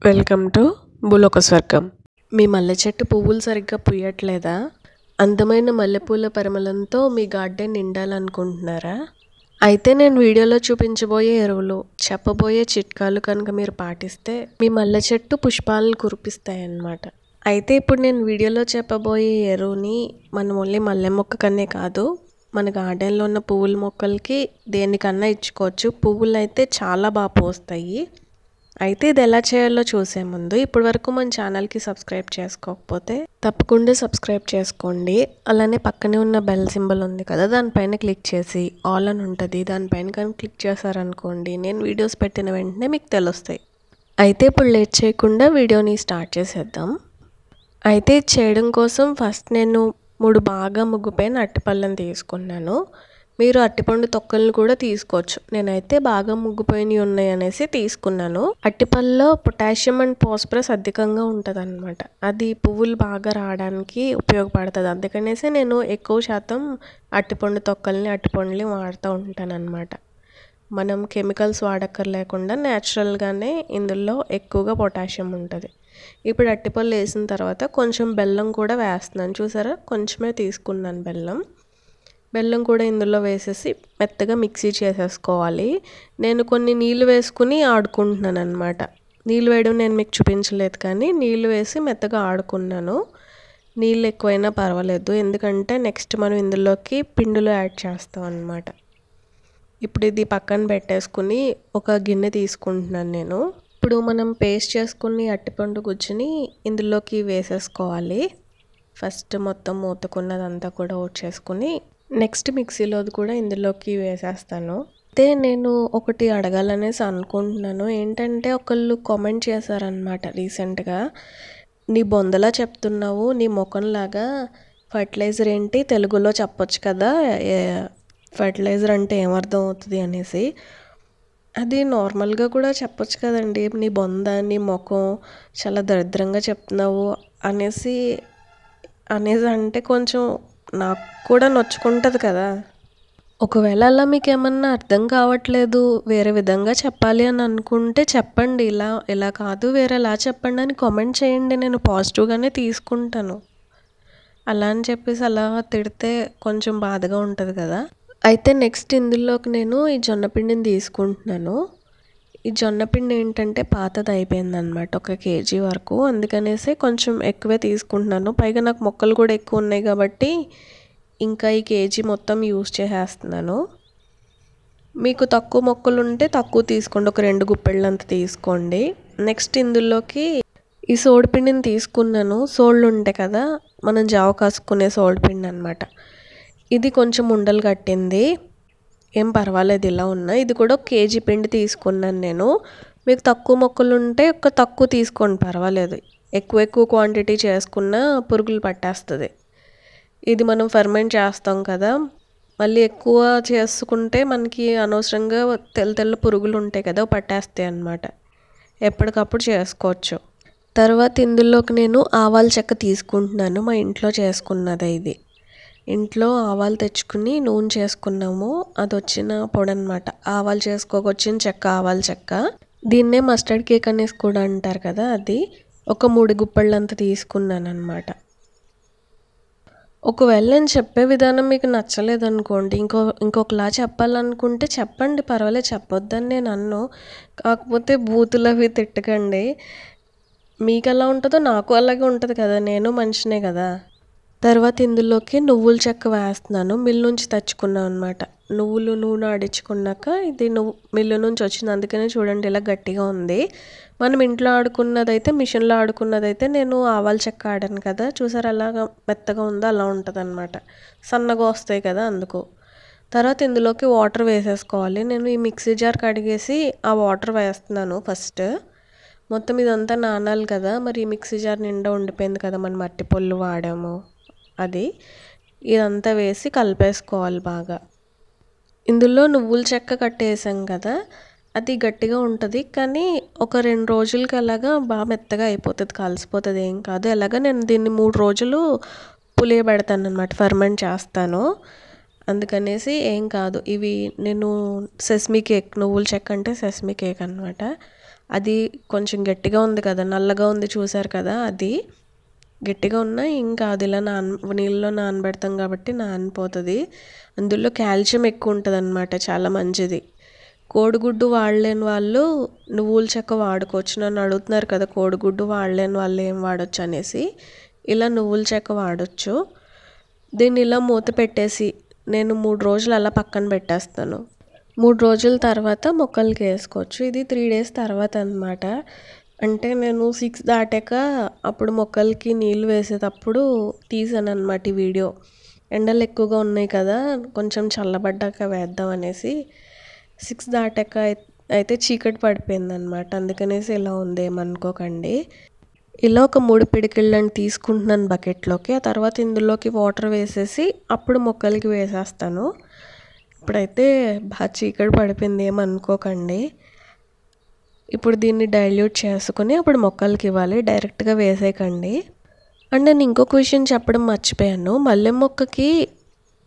Welcome to భూలోక స్వర్గం. మీ మల్లె చెట్టు పువ్వులు సరిగ్గా పూయట్లేదా? అందమైన మల్లెపూల పరిమళంతో మీ గార్డెన్ నిండాలనుకుంటున్నారా? అయితే నేను వీడియోలో చూపించబోయే ఎరువులు, చెప్పబోయే చిట్కాలు కనుక మీరు పాటిస్తే మీ మల్లె చెట్టు పుష్పాలను కురిపిస్తాయన్నమాట. అయితే ఇప్పుడు నేను వీడియోలో చెప్పబోయే ఎరువుని మనం ఓన్లీ మల్లె మొక్కకనే కాదు, మన గార్డెన్లో ఉన్న పువ్వుల మొక్కలకి దేనికన్నా ఇచ్చుకోవచ్చు. పువ్వులు అయితే చాలా బాగా పూస్తాయి. అయితే ఇది ఎలా చేయాలో చూసే ముందు ఇప్పటి వరకు మన ఛానల్కి సబ్స్క్రైబ్ చేసుకోకపోతే తప్పకుండా సబ్స్క్రైబ్ చేసుకోండి. అలానే పక్కనే ఉన్న బెల్ సింబల్ ఉంది కదా, దానిపైన క్లిక్ చేసి ఆల్ అని ఉంటుంది, దానిపైన కానీ క్లిక్ చేశారనుకోండి నేను వీడియోస్ పెట్టిన వెంటనే మీకు తెలుస్తాయి. అయితే ఇప్పుడు లేట్ చేయకుండా వీడియోని స్టార్ట్ చేసేద్దాం. అయితే చేయడం కోసం ఫస్ట్ నేను 3 బాగా ముగ్గిపోయిన అరటిపళ్ళని తీసుకున్నాను. మీరు అరటిపండు తొక్కలను కూడా తీసుకోవచ్చు. నేనైతే బాగా ముగ్గిపోయినవి ఉన్నాయి అనేసి తీసుకున్నాను. అరటిపళ్ళలో పొటాషియం అండ్ ఫాస్ఫరస్ అధికంగా ఉంటుంది అనమాట. అది పువ్వులు బాగా రావడానికి ఉపయోగపడుతుంది. అందుకనేసి నేను ఎక్కువ శాతం అరటిపండు తొక్కల్ని అరటిపండ్లని వాడుతూ ఉంటాను అనమాట. మనం కెమికల్స్ వాడక్కర్లేకుండా న్యాచురల్గానే ఇందులో ఎక్కువగా పొటాషియం ఉంటుంది. ఇప్పుడు అరటిపళ్ళు వేసిన తర్వాత కొంచెం బెల్లం కూడా వేస్తున్నాను. చూసారా, కొంచెమే తీసుకున్నాను బెల్లం కూడా ఇందులో వేసేసి మెత్తగా మిక్సీ చేసేసుకోవాలి. నేను కొన్ని నీళ్ళు వేసుకుని ఆడుకుంటున్నాను అనమాట. నీళ్ళు వేయడం నేను మీకు చూపించలేదు, కానీ నీళ్ళు వేసి మెత్తగా ఆడుకున్నాను. నీళ్ళు ఎక్కువైనా పర్వాలేదు, ఎందుకంటే నెక్స్ట్ మనం ఇందులోకి పిండిలో యాడ్ చేస్తాం అన్నమాట. ఇప్పుడు ఇది పక్కన పెట్టేసుకుని ఒక గిన్నె తీసుకుంటున్నాను నేను. ఇప్పుడు మనం పేస్ట్ చేసుకుని అరటిపండు గుజ్జుని ఇందులోకి వేసేసుకోవాలి. ఫస్ట్ మొత్తం మూతకున్నదంతా కూడా వచ్చేసుకుని నెక్స్ట్ మిక్సీలోది కూడా ఇందులోకి వేసేస్తాను. అయితే నేను ఒకటి అడగాలనేసి అనుకుంటున్నాను. ఏంటంటే ఒకళ్ళు కామెంట్ చేశారనమాట రీసెంట్గా, నీ బొందలా చెప్తున్నావు, నీ ముఖంలాగా ఫర్టిలైజర్ ఏంటి తెలుగులో చెప్పొచ్చు కదా, ఫర్టిలైజర్ అంటే ఏమర్థం అవుతుంది అనేసి. అది నార్మల్గా కూడా చెప్పొచ్చు కదండి, నీ బొంద నీ ముఖం చాలా దరిద్రంగా చెప్తున్నావు అనేసి అంటే కొంచెం నాకు కూడా నొచ్చుకుంటుంది కదా. ఒకవేళ అలా మీకు ఏమన్నా అర్థం కావట్లేదు, వేరే విధంగా చెప్పాలి అని అనుకుంటే చెప్పండి, ఇలా కాదు వేరేలా చెప్పండి అని కామెంట్ చేయండి, నేను పాజిటివ్గానే తీసుకుంటాను. అలా అని చెప్పేసి అలా తిడితే కొంచెం బాధగా ఉంటుంది కదా. అయితే నెక్స్ట్ ఇందులోకి నేను ఈ జొన్నపిండిని తీసుకుంటున్నాను. ఈ జొన్నపిండి ఏంటంటే పాతది అయిపోయిందనమాట, 1 kg వరకు. అందుకనేసి కొంచెం ఎక్కువే తీసుకుంటున్నాను. పైగా నాకు మొక్కలు కూడా ఎక్కువ ఉన్నాయి కాబట్టి ఇంకా ఈ కేజీ మొత్తం యూజ్ చేసేస్తున్నాను. మీకు తక్కువ మొక్కలు ఉంటే తక్కువ తీసుకోండి, ఒక 2 గుప్పెళ్ళంత తీసుకోండి. నెక్స్ట్ ఇందులోకి ఈ సోడిపిండిని తీసుకున్నాను. సోళ్ళు ఉంటాయి కదా, మనం జావ కాసుకునే సోడిపిండి అనమాట. ఇది కొంచెం ఉండలు కట్టింది, ఏం పర్వాలేదు ఇలా ఉన్నా. ఇది కూడా 1 kg పిండి తీసుకున్నాను నేను. మీకు తక్కువ మొక్కలు ఉంటే తక్కువ తీసుకోండి, పర్వాలేదు. ఎక్కువ క్వాంటిటీ చేసుకున్న పురుగులు పట్టేస్తుంది. ఇది మనం ఫర్మెంట్ చేస్తాం కదా, మళ్ళీ ఎక్కువ చేసుకుంటే మనకి అనవసరంగా తెల్ల పురుగులు ఉంటాయి కదా, పట్టేస్తాయి అన్నమాట. ఎప్పటికప్పుడు చేసుకోవచ్చు. తర్వాత ఇందులోకి నేను ఆవాల చెక్క తీసుకుంటున్నాను. మా ఇంట్లో చేసుకున్నది ఇది. ఇంట్లో ఆవాలు తెచ్చుకుని నూనె చేసుకున్నాము, అది వచ్చిన పొడి అనమాట. ఆవాలు చేసుకోకొచ్చిన చెక్క, ఆవాల చెక్క. దీన్నే మస్టర్డ్ కేక్ అనేసి కూడా అంటారు కదా, అది ఒక 3 గుప్పెళ్ళంత తీసుకున్నాను అనమాట. ఒకవేళ నేను చెప్పే విధానం మీకు నచ్చలేదనుకోండి, ఇంకొకలా చెప్పాలనుకుంటే చెప్పండి, పర్వాలేదు, చెప్పొద్దని నేను అన్ను. కాకపోతే బూతులు అవి తిట్టకండి. మీకు ఎలా ఉంటుందో నాకు అలాగే ఉంటుంది కదా, నేను మనిషినే కదా. తర్వాత ఇందులోకి నువ్వుల చెక్క వేస్తున్నాను. మిల్లు నుంచి తెచ్చుకున్నాను అనమాట. నువ్వులు నూనె ఆడించుకున్నాక ఇది మిల్లు నుంచి వచ్చింది, అందుకనే చూడండి ఇలా గట్టిగా ఉంది. మనం ఇంట్లో ఆడుకున్నదైతే, మిషన్లో ఆడుకున్నదైతే నేను ఆవాల చెక్క ఆడాను కదా, చూసారు అలాగా మెత్తగా ఉందో అలా ఉంటుంది అనమాట. సన్నగా వస్తాయి కదా, అందుకు. తర్వాత ఇందులోకి వాటర్ వేసేసుకోవాలి. నేను ఈ మిక్సీ జార్ కడిగేసి ఆ వాటర్ వేస్తున్నాను ఫస్ట్. మొత్తం ఇదంతా నానాలి కదా, మరి ఈ మిక్సీ జార్ నిండా ఉండిపోయింది కదా, మనం అరటిపళ్ళు వాడాము, అది ఇదంతా వేసి కలిపేసుకోవాలి బాగా. ఇందులో నువ్వుల చెక్క కట్టేసాం కదా, అది గట్టిగా ఉంటుంది, కానీ ఒక 2 రోజులకి అలాగా బాగా మెత్తగా అయిపోతుంది, కలిసిపోతుంది, ఏం కాదు. ఎలాగా నేను దీన్ని 3 రోజులు పులియబెడతాను అనమాట, ఫర్మెంట్ చేస్తాను, అందుకనేసి ఏం కాదు. ఇవి నేను సెస్మీ కేక్, నువ్వుల చెక్క అంటే సెస్మీ కేక్ అనమాట, అది కొంచెం గట్టిగా ఉంది కదా, నల్లగా ఉంది చూసారు కదా, అది గట్టిగా ఉన్నా ఇంకా అది ఇలా నీళ్ళలో నానబెడతాం కాబట్టి నానిపోతుంది. అందులో కాల్షియం ఎక్కువ ఉంటుంది అన్నమాట, చాలా మంచిది. కోడిగుడ్డు వాడలేని వాళ్ళు నువ్వుల చెక్క వాడుకోవచ్చు. నన్ను అడుగుతున్నారు కదా కోడిగుడ్డు వాడలేని వాళ్ళు ఏం వాడచ్చు అనేసి. ఇలా నువ్వుల చెక్క వాడచ్చు. దీన్ని ఇలా మూత పెట్టేసి నేను 3 రోజులు అలా పక్కన పెట్టేస్తాను. 3 రోజుల తర్వాత మొక్కలకి వేసుకోవచ్చు. ఇది 3 డేస్ తర్వాత అన్నమాట. అంటే నేను 6 దాటాక అప్పుడు మొక్కలకి నీళ్ళు వేసేటప్పుడు తీసాను అన్నమాట ఈ వీడియో. ఎండలు ఎక్కువగా ఉన్నాయి కదా, కొంచెం చల్లబడ్డాక వేద్దాం అనేసి. 6 దాటాక అయితే చీకటి పడిపోయిందనమాట, అందుకనేసి ఇలా ఉంది, ఏమనుకోకండి. ఇలా ఒక 3 పిడికిళ్ళని తీసుకుంటున్నాను బకెట్లోకి. ఆ తర్వాత ఇందులోకి వాటర్ వేసేసి అప్పుడు మొక్కలకి వేసేస్తాను. ఇప్పుడైతే బాగా చీకటి పడిపోయింది, ఏమనుకోకండి. ఇప్పుడు దీన్ని డైల్యూట్ చేసుకుని అప్పుడు మొక్కలకి ఇవ్వాలి, డైరెక్ట్గా వేసేయకండి. అండ్ నేను ఇంకొక విషయం చెప్పడం మర్చిపోయాను. మల్లె మొక్కకి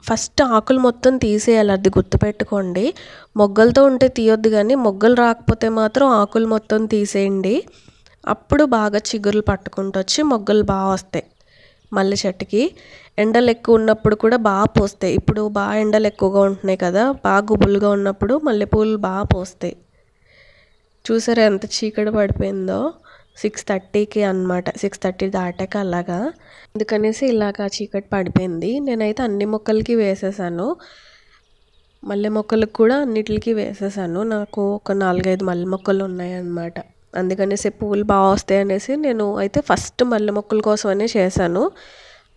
ఫస్ట్ ఆకులు మొత్తం తీసేయాలి, అది గుర్తుపెట్టుకోండి. మొగ్గలతో ఉంటే తీయొద్దు, కానీ మొగ్గలు రాకపోతే మాత్రం ఆకులు మొత్తం తీసేయండి. అప్పుడు బాగా చిగురులు పట్టుకుంటూ వచ్చి మొగ్గలు బాగా వస్తాయి. మల్లె చెట్టుకి ఎండలు ఎక్కువ ఉన్నప్పుడు కూడా బాగా పోస్తాయి. ఇప్పుడు బాగా ఎండలు ఎక్కువగా ఉంటున్నాయి కదా, బాగా గుబులుగా ఉన్నప్పుడు మల్లెపూలు బాగా పోస్తాయి. చూసారా ఎంత చీకటి పడిపోయిందో, 6:30కి అన్నమాట. 6:30 దాటాక అలాగా, అందుకనేసి ఇలాగా చీకటి పడిపోయింది. నేనైతే అన్ని మొక్కలకి వేసేసాను, మల్లె మొక్కలకు కూడా అన్నిటికి వేసేసాను. నాకు ఒక 4-5 మల్లె మొక్కలు ఉన్నాయన్నమాట. అందుకనేసి పువ్వులు బాగా వస్తాయి అనేసి నేను అయితే ఫస్ట్ మల్లె మొక్కల కోసమనే చేశాను.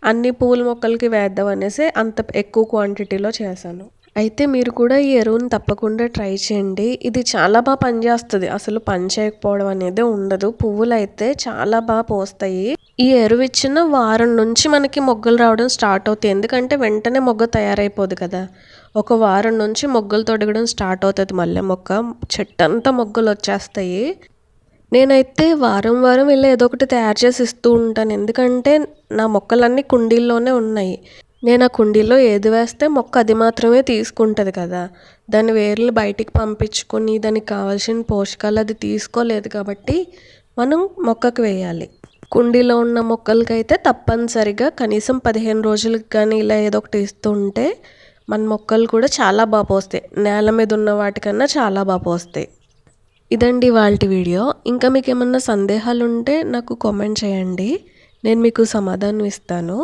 అన్ని పువ్వుల మొక్కలకి వేద్దాం అనేసి అంత ఎక్కువ క్వాంటిటీలో చేశాను. అయితే మీరు కూడా ఈ ఎరువుని తప్పకుండా ట్రై చేయండి. ఇది చాలా బాగా పనిచేస్తుంది, అసలు పని చేయకపోవడం అనేది ఉండదు. పువ్వులు అయితే చాలా బాగా పోస్తాయి. ఈ ఎరువు ఇచ్చిన వారం నుంచి మనకి మొగ్గలు రావడం స్టార్ట్ అవుతాయి. ఎందుకంటే వెంటనే మొగ్గ తయారైపోదు కదా, ఒక వారం నుంచి మొగ్గలు తొడగడం స్టార్ట్ అవుతుంది. మల్లె మొక్క చెట్టంతా మొగ్గలు వచ్చేస్తాయి. నేనైతే వారం వారం ఇలా ఏదో ఒకటి తయారు చేసి ఇస్తూ ఉంటాను, ఎందుకంటే నా మొక్కలన్నీ కుండీల్లోనే ఉన్నాయి. నేను ఆ కుండీలో ఏది వేస్తే మొక్క అది మాత్రమే తీసుకుంటుంది కదా, దాని వేర్లు బయటికి పంపించుకొని దానికి కావాల్సిన పోషకాలు అది తీసుకోలేదు కాబట్టి మనం మొక్కకు వేయాలి. కుండీలో ఉన్న మొక్కలకైతే తప్పనిసరిగా కనీసం 15 రోజులకు కానీ ఇలా ఏదో ఒకటి ఇస్తూ ఉంటే మన మొక్కలు కూడా చాలా బాగా పోస్తాయి. నేల మీద ఉన్న వాటికన్నా చాలా బాగా పోస్తాయి. ఇదండి ఇవాల్టి వీడియో. ఇంకా మీకు ఏమన్నా సందేహాలు ఉంటే నాకు కామెంట్ చేయండి, నేను మీకు సమాధానం ఇస్తాను.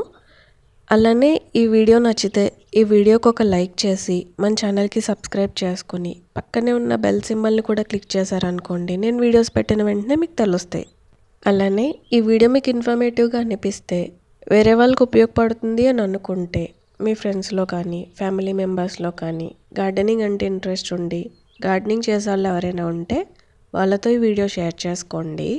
అలానే ఈ వీడియో నచ్చితే ఈ వీడియోకి ఒక లైక్ చేసి మన ఛానల్కి సబ్స్క్రైబ్ చేసుకుని పక్కనే ఉన్న బెల్ సింబల్ని కూడా క్లిక్ చేశారనుకోండి, నేను వీడియోస్ పెట్టిన వెంటనే మీకు తెలుస్తాయి. అలానే ఈ వీడియో మీకు ఇన్ఫర్మేటివ్గా అనిపిస్తే, వేరే వాళ్ళకి ఉపయోగపడుతుంది అని అనుకుంటే మీ ఫ్రెండ్స్లో కానీ ఫ్యామిలీ మెంబర్స్లో కానీ గార్డెనింగ్ అంటే ఇంట్రెస్ట్ ఉండి గార్డెనింగ్ చేసే వాళ్ళు ఎవరైనా ఉంటే వాళ్ళతో ఈ వీడియో షేర్ చేసుకోండి.